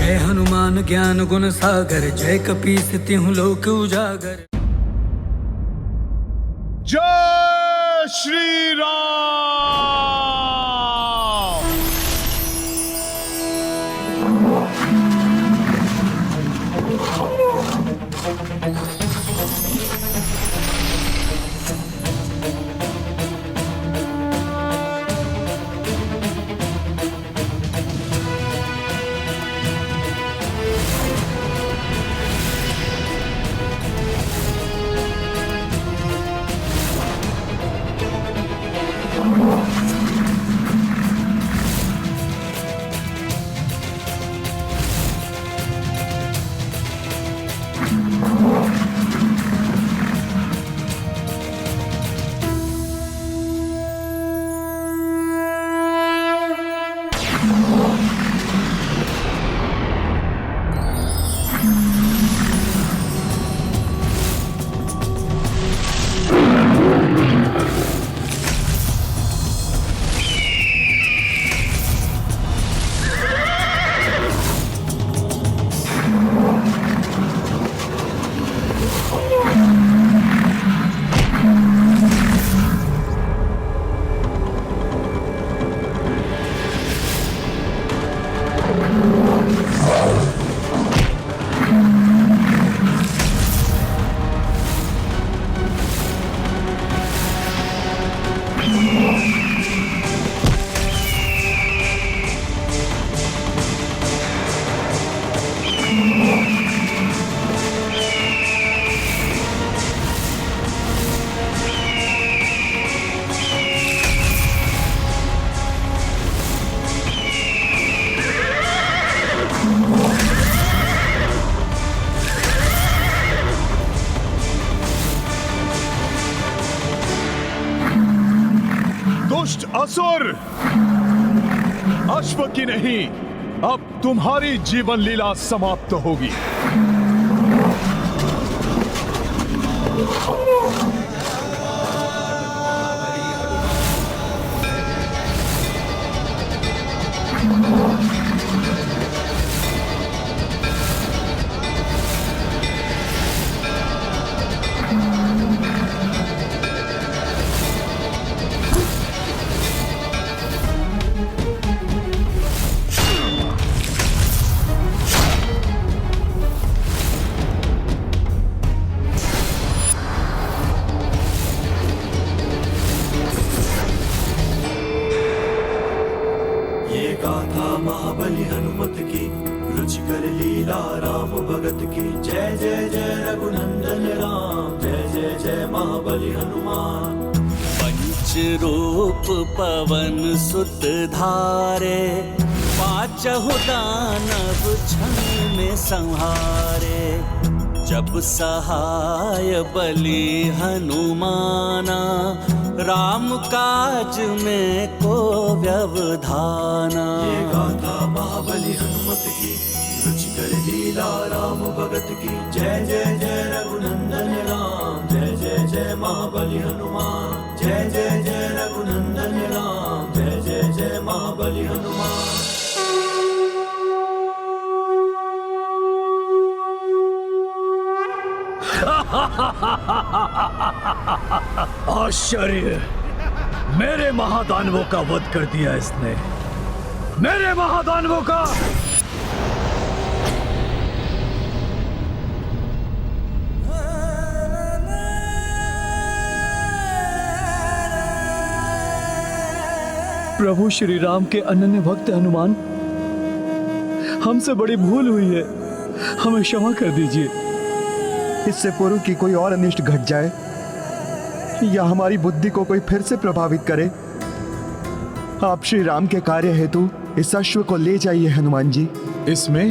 जय हनुमान ज्ञान गुण सागर, जय कपीस तिहुँ लोक उजागर। जय श्री राम। दुष्ट असुर, अश्व की नहीं, अब तुम्हारी जीवन लीला समाप्त होगी। महाबली हनुमत की, रुचिकर लीला राम भगत की। जय जय जय रघुनंदन राम, जय जय जय महाबली हनुमान। पंच रूप पवन सुत धारे, पांचहु दानव क्षण में संहारे। जब सहाय बलि हनुमाना, राम काज में को व्यवधाना। ये गाथा महाबली हनुमत की, रुचिकर लीला राम भगत की। जय जय जय रघुनंदन राम, जय जय जय महाबली हनुमान। जय जय जय रघुनंदन राम, जय जय जय महाबली हनुमान। आश्चर्य, मेरे महादानवों का वध कर दिया इसने, मेरे महादानवों का। प्रभु श्री राम के अनन्य भक्त हनुमान, हमसे बड़ी भूल हुई है, हमें क्षमा कर दीजिए। इससे पूर्व कि कोई और अनिष्ट घट जाए या हमारी बुद्धि को कोई फिर से प्रभावित करे, आप श्री राम के कार्य हेतु इस अश्व को ले जाइए हनुमान जी। इसमें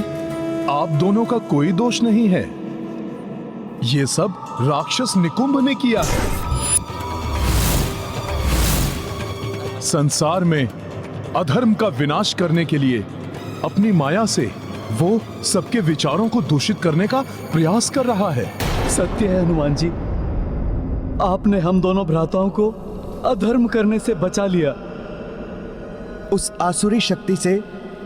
आप दोनों का कोई दोष नहीं है, ये सब राक्षस निकुंभ ने किया है। संसार में अधर्म का विनाश करने के लिए अपनी माया से वो सबके विचारों को दूषित करने का प्रयास कर रहा है। सत्य है हनुमान जी, आपने हम दोनों भ्राताओं को अधर्म करने से बचा लिया। उस आसुरी शक्ति से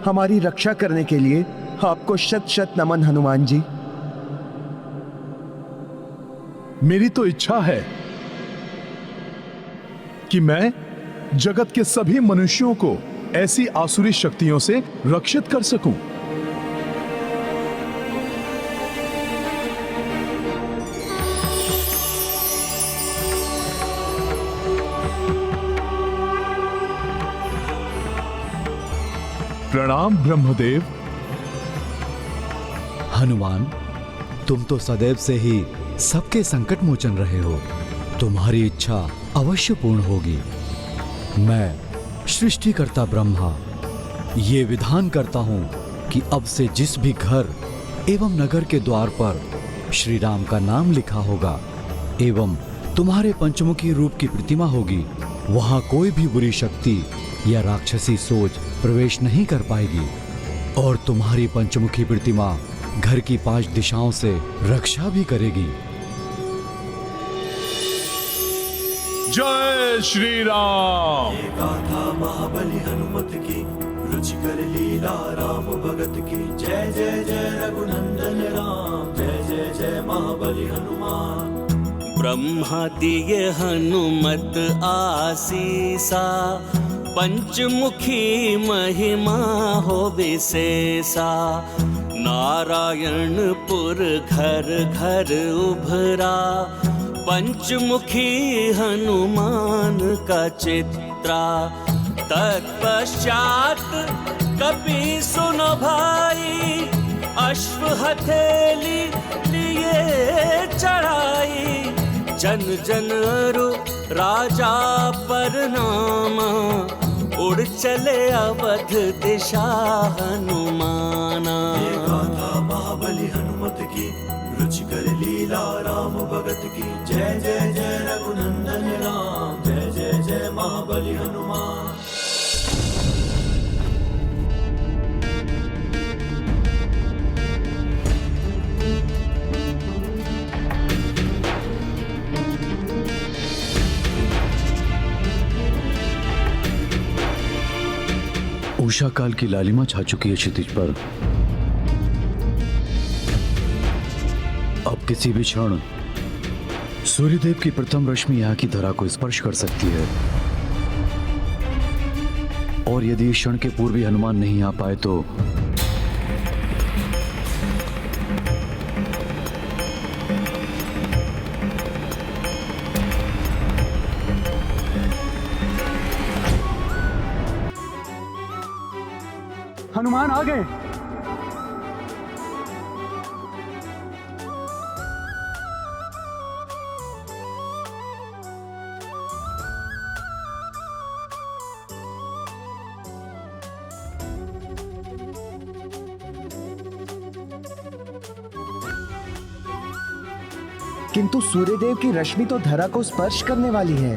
हमारी रक्षा करने के लिए आपको शत शत नमन हनुमान जी। मेरी तो इच्छा है कि मैं जगत के सभी मनुष्यों को ऐसी आसुरी शक्तियों से रक्षित कर सकूं। प्रणाम ब्रह्मदेव। हनुमान, तुम तो सदैव से ही सबके संकट मोचन रहे हो। तुम्हारी इच्छा अवश्य पूर्ण होगी। मैं सृष्टिकर्ता ब्रह्मा ये विधान करता हूं कि अब से जिस भी घर एवं नगर के द्वार पर श्री राम का नाम लिखा होगा एवं तुम्हारे पंचमुखी रूप की प्रतिमा होगी, वहां कोई भी बुरी शक्ति या राक्षसी सोच प्रवेश नहीं कर पाएगी और तुम्हारी पंचमुखी प्रतिमा घर की 5 दिशाओं से रक्षा भी करेगी। जय श्री राम। ये गाथा महाबली हनुमत की, रुचिकर लीला राम भगत की। जय जय जय रघुनंदन राम, जय जय जय महाबली हनुमान। ब्रह्मा दिए हनुमत आसीसा, पंचमुखी महिमा हो विशेषा। नारायणपुर घर घर उभरा, पंचमुखी हनुमान का चित्रा। तत्पश्चात कपि सुनो भाई, अश्व हथेली लिए चढ़ाई। जन जन अरु राजा परनामा, उड़ चले अवध दिशा हनुमाना। ये गाथा महाबली हनुमत की, रुचिकर लीला राम भगत की। जय जय जय रघुनंदन राम, जय जय जय महाबली हनुमान। उषा काल की लालिमा छा चुकी है क्षितिज पर। अब किसी भी क्षण सूर्यदेव की प्रथम रश्मि यहाँ की धरा को स्पर्श कर सकती है और यदि इस क्षण के पूर्व हनुमान नहीं आ पाए तो हनुमान आ गए। किंतु सूर्यदेव की रश्मि तो धरा को स्पर्श करने वाली है।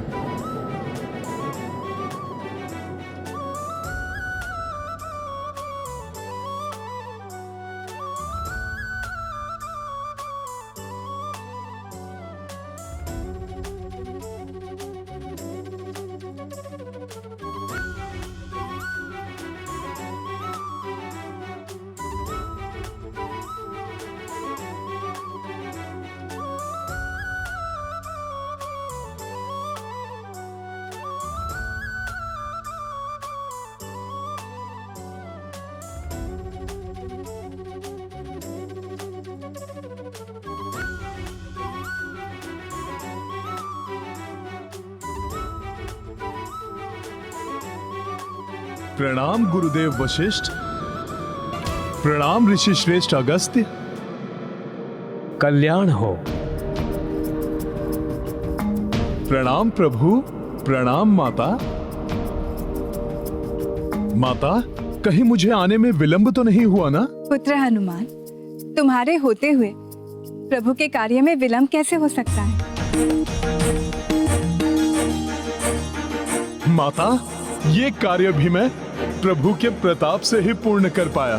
प्रणाम गुरुदेव वशिष्ठ। प्रणाम ऋषि श्रेष्ठ अगस्त्य। कल्याण हो। प्रणाम प्रभु। प्रणाम माता। माता, कहीं मुझे आने में विलंब तो नहीं हुआ ना? पुत्र हनुमान, तुम्हारे होते हुए प्रभु के कार्य में विलंब कैसे हो सकता है? माता, ये कार्य भी मैं प्रभु के प्रताप से ही पूर्ण कर पाया।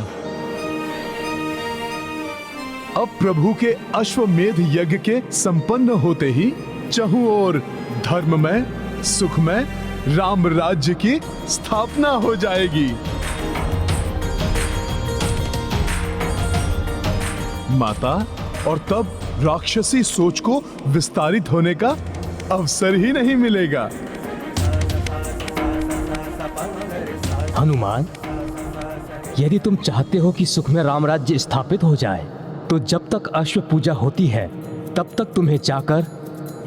अब प्रभु के अश्वमेध यज्ञ के संपन्न होते ही चहुं ओर धर्ममय सुखमय राम राज्य की स्थापना हो जाएगी। माता, और तब राक्षसी सोच को विस्तारित होने का अवसर ही नहीं मिलेगा। हनुमान, यदि तुम चाहते हो कि सुख में राम राज्य स्थापित हो जाए, तो जब तक अश्व पूजा होती है तब तक तुम्हें जाकर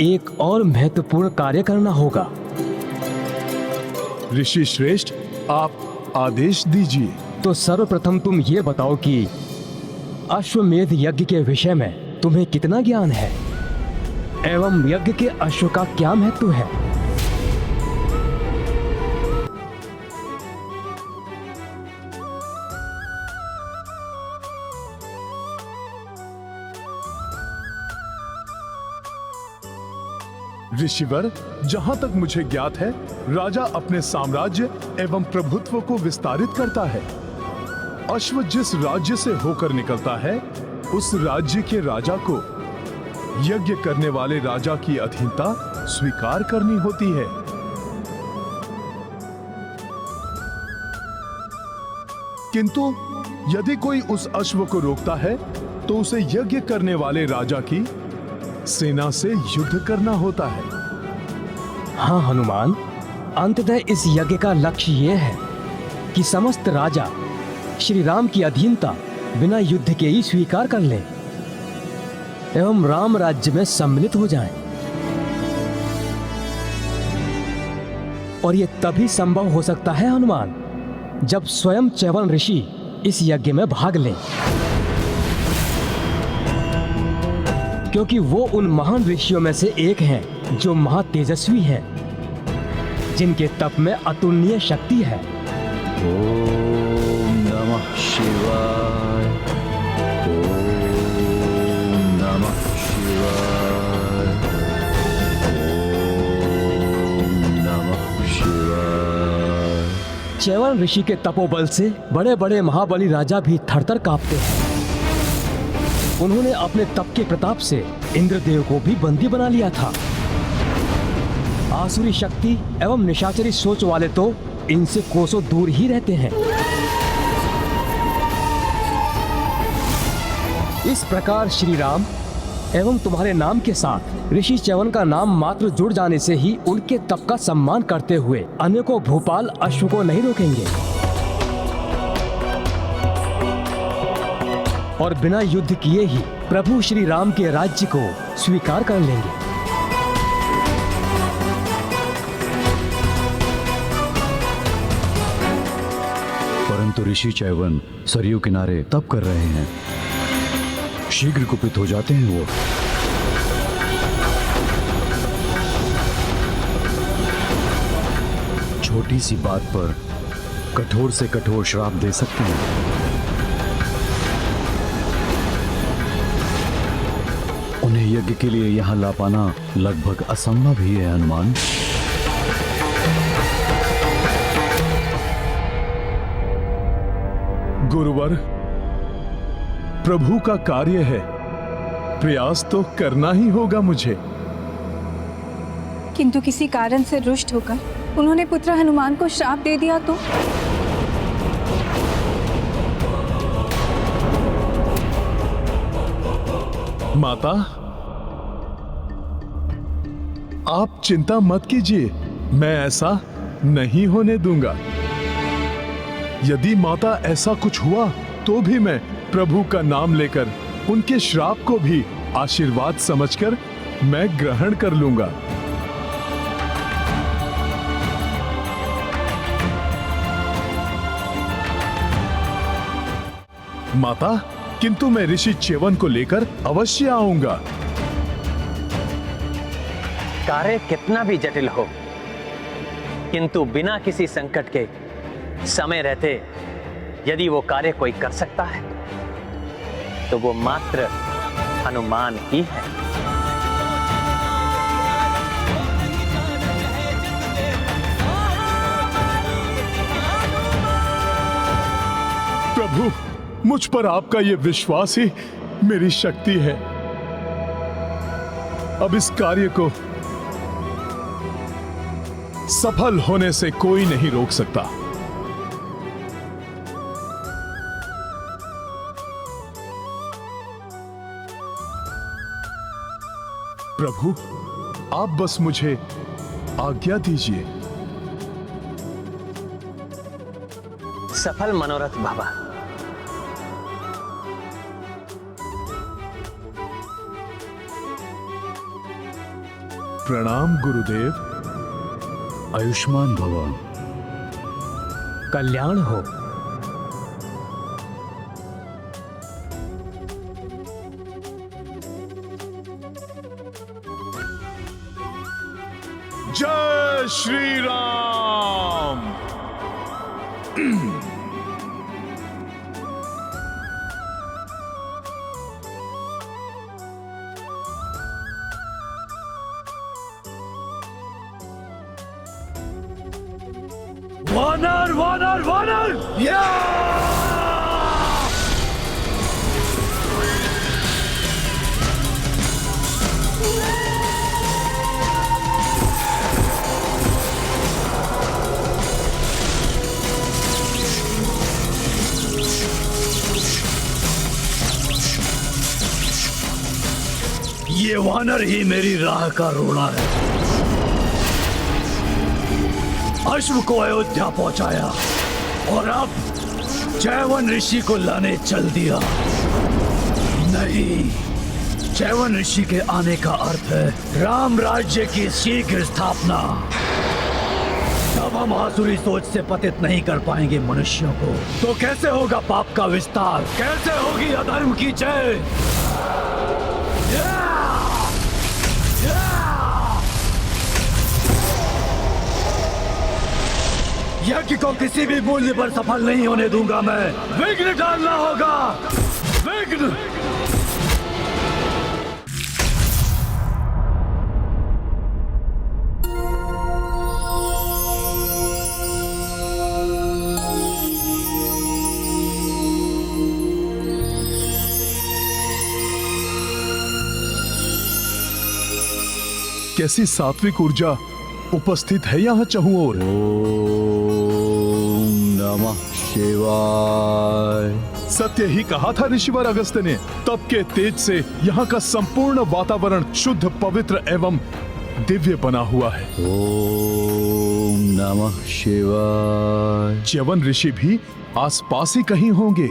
एक और महत्वपूर्ण कार्य करना होगा। ऋषि श्रेष्ठ, आप आदेश दीजिए। तो सर्वप्रथम तुम ये बताओ कि अश्वमेध यज्ञ के विषय में तुम्हें कितना ज्ञान है एवं यज्ञ के अश्व का क्या महत्व है। ऋषिवर, जहां तक मुझे ज्ञात है, राजा अपने साम्राज्य एवं प्रभुत्व को विस्तारित करता है। अश्व जिस राज्य से होकर निकलता है, उस राज्य के राजा को यज्ञ करने वाले राजा की अधीनता स्वीकार करनी होती है। किंतु यदि कोई उस अश्व को रोकता है, तो उसे यज्ञ करने वाले राजा की सेना से युद्ध करना होता है। हाँ हनुमान, अंततः इस यज्ञ का लक्ष्य यह है कि समस्त राजा श्री राम की अधीनता बिना युद्ध के ही स्वीकार कर लें एवं राम राज्य में सम्मिलित हो जाएं। और यह तभी संभव हो सकता है हनुमान, जब स्वयं च्यवन ऋषि इस यज्ञ में भाग लें, क्योंकि वो उन महान ऋषियों में से एक हैं जो महातेजस्वी हैं, जिनके तप में अतुलनीय शक्ति है। ओम नमः शिवाय। ओम नमः शिवाय। ओम नमः शिवाय। च्यवन ऋषि के तपोबल से बड़े बड़े महाबली राजा भी थरथर कांपते हैं। उन्होंने अपने तप के प्रताप से इंद्रदेव को भी बंदी बना लिया था। आसुरी शक्ति एवं निशाचरी सोच वाले तो इनसे कोसों दूर ही रहते हैं। इस प्रकार श्री राम एवं तुम्हारे नाम के साथ ऋषि च्यवन का नाम मात्र जुड़ जाने से ही उनके तप का सम्मान करते हुए अनेकों भूपाल अश्व को नहीं रोकेंगे और बिना युद्ध किए ही प्रभु श्री राम के राज्य को स्वीकार कर लेंगे। परंतु ऋषि च्यवन सरयू किनारे तप कर रहे हैं, शीघ्र कुपित हो जाते हैं वो। छोटी सी बात पर कठोर से कठोर श्राप दे सकते हैं। उन्हें यज्ञ के लिए यहां ला पाना लगभग असंभव ही है हनुमान। गुरुवर, प्रभु का कार्य है, प्रयास तो करना ही होगा मुझे। किंतु किसी कारण से रुष्ट होकर उन्होंने पुत्र हनुमान को श्राप दे दिया तो? माता, आप चिंता मत कीजिए, मैं ऐसा नहीं होने दूंगा। यदि माता ऐसा कुछ हुआ तो भी मैं प्रभु का नाम लेकर उनके श्राप को भी आशीर्वाद समझकर मैं ग्रहण कर लूंगा। माता, किंतु मैं ऋषि च्यवन को लेकर अवश्य आऊंगा। कार्य कितना भी जटिल हो, किंतु बिना किसी संकट के समय रहते यदि वो कार्य कोई कर सकता है तो वो मात्र हनुमान ही है। प्रभु, मुझ पर आपका ये विश्वास ही मेरी शक्ति है। अब इस कार्य को सफल होने से कोई नहीं रोक सकता। प्रभु, आप बस मुझे आज्ञा दीजिए। सफल मनोरथ बाबा। प्रणाम गुरुदेव। आयुष्मान भव। कल्याण हो। जय श्री राम। वानर वानर वानर! ये वानर ही मेरी राह का रोड़ा है। अश्व को अयोध्या पहुंचाया और अब चैवन ऋषि को लाने चल दिया। नहीं, चैवन ऋषि के आने का अर्थ है राम राज्य की शीघ्र स्थापना। जब हम आसुरी सोच से पतित नहीं कर पाएंगे मनुष्यों को, तो कैसे होगा पाप का विस्तार, कैसे होगी अधर्म की जय। यज्ञ को किसी भी मूल्य पर सफल नहीं होने दूंगा मैं। विघ्न डालना होगा, विघ्न। कैसी सात्विक ऊर्जा उपस्थित है यहाँ चहुं ओर। ओम नमः शिवाय। सत्य ही कहा था ऋषिवर अगस्त्य ने। तप के तेज से यहाँ का संपूर्ण वातावरण शुद्ध, पवित्र एवं दिव्य बना हुआ है। ओम नमः शिवाय। च्यवन ऋषि भी आसपास ही कहीं होंगे।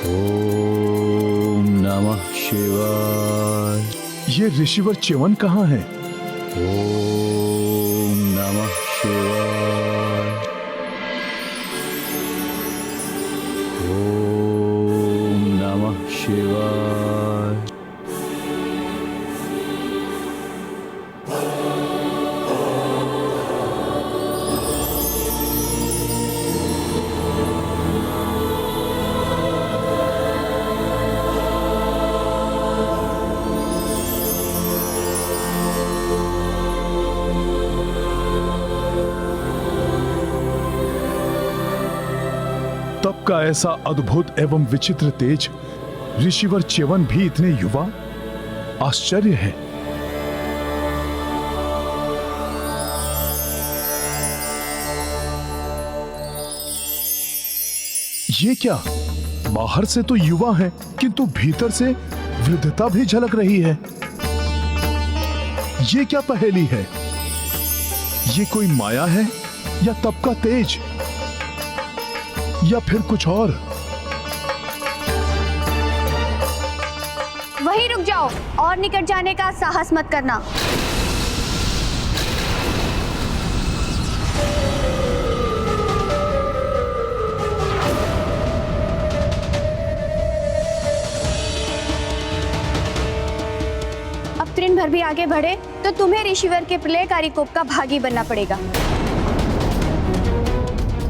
ओम नमः शिवाय। ये ऋषिवर च्यवन कहाँ है? ओम नमः शिवाय। ओम नमः शिवाय। तप का ऐसा अद्भुत एवं विचित्र तेज, ऋषिवर च्यवन भी इतने युवा, आश्चर्य है। ये क्या, बाहर से तो युवा है किंतु भीतर से वृद्धता भी झलक रही है। ये क्या पहेली है? ये कोई माया है या तप का तेज या फिर कुछ और? वहीं रुक जाओ और निकट जाने का साहस मत करना। अब तृण भर भी आगे बढ़े तो तुम्हें ऋषिवर के प्रलयकारी कोप का भागी बनना पड़ेगा।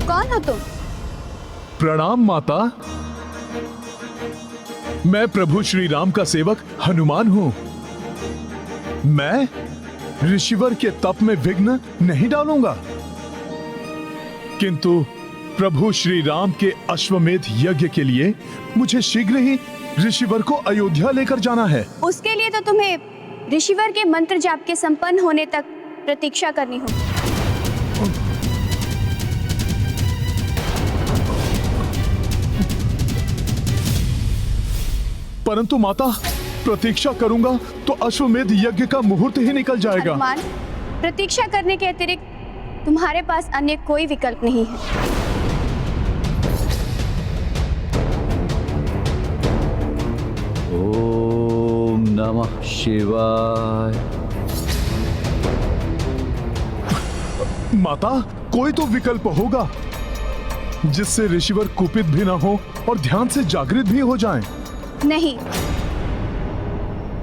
कौन हो तुम? प्रणाम माता। मैं प्रभु श्री राम का सेवक हनुमान हूं। मैं ऋषिवर के तप में विघ्न नहीं डालूंगा, किंतु प्रभु श्री राम के अश्वमेध यज्ञ के लिए मुझे शीघ्र ही ऋषिवर को अयोध्या लेकर जाना है। उसके लिए तो तुम्हें ऋषिवर के मंत्र जाप के संपन्न होने तक प्रतीक्षा करनी होगी। परंतु माता, प्रतीक्षा करूंगा तो अश्वमेध यज्ञ का मुहूर्त ही निकल जाएगा। हनुमान, प्रतीक्षा करने के अतिरिक्त तुम्हारे पास अन्य कोई विकल्प नहीं है। ओम नमः शिवाय। माता, कोई तो विकल्प होगा जिससे ऋषिवर कुपित भी ना हो और ध्यान से जागृत भी हो जाएं। नहीं,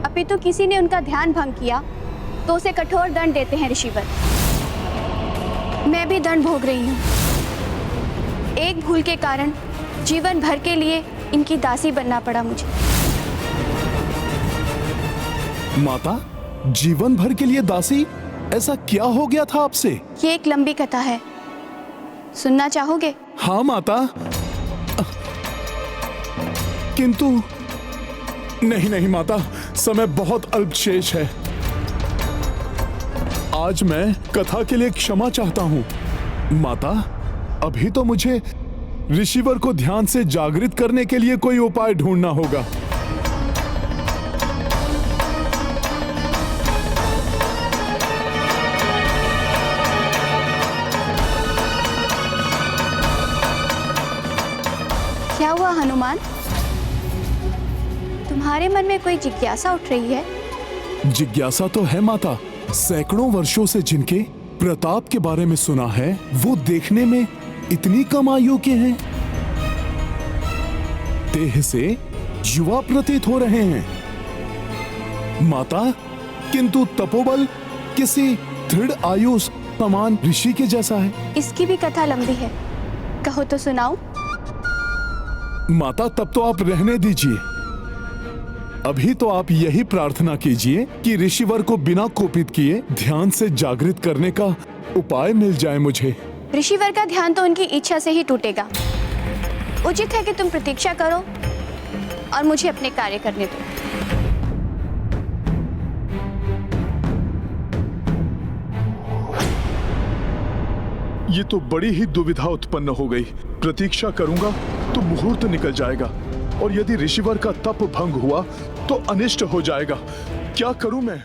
अपितु किसी ने उनका ध्यान भंग किया तो उसे कठोर दंड देते हैं ऋषिवर। मैं भी दंड भोग रही हूँ। एक भूल के कारण जीवन भर के लिए इनकी दासी बनना पड़ा मुझे। माता, जीवन भर के लिए दासी? ऐसा क्या हो गया था आपसे? ये एक लंबी कथा है, सुनना चाहोगे? हाँ माता, किंतु नहीं नहीं माता, समय बहुत अल्प शेष है। आज मैं कथा के लिए क्षमा चाहता हूँ। माता, अभी तो मुझे ऋषिवर को ध्यान से जागृत करने के लिए कोई उपाय ढूंढना होगा। क्या हुआ हनुमान? तुम्हारे मन में कोई जिज्ञासा उठ रही है? जिज्ञासा तो है माता। सैकड़ों वर्षों से जिनके प्रताप के बारे में सुना है, वो देखने में इतनी कम आयु के हैं। देह से युवा प्रतीत हो रहे हैं माता, किंतु तपोबल किसी दृढ़ आयु समान ऋषि के जैसा है। इसकी भी कथा लंबी है, कहो तो सुनाऊं? माता, तब तो आप रहने दीजिए। अभी तो आप यही प्रार्थना कीजिए कि ऋषिवर को बिना कोपित किए ध्यान से जागृत करने का उपाय मिल जाए मुझे। ऋषिवर का ध्यान तो उनकी इच्छा से ही टूटेगा। उचित है कि तुम प्रतीक्षा करो और मुझे अपने कार्य करने दो। ये तो बड़ी ही दुविधा उत्पन्न हो गई। प्रतीक्षा करूंगा तो मुहूर्त निकल जाएगा, और यदि ऋषिवर का तप भंग हुआ तो अनिष्ट हो जाएगा। क्या करूं मैं?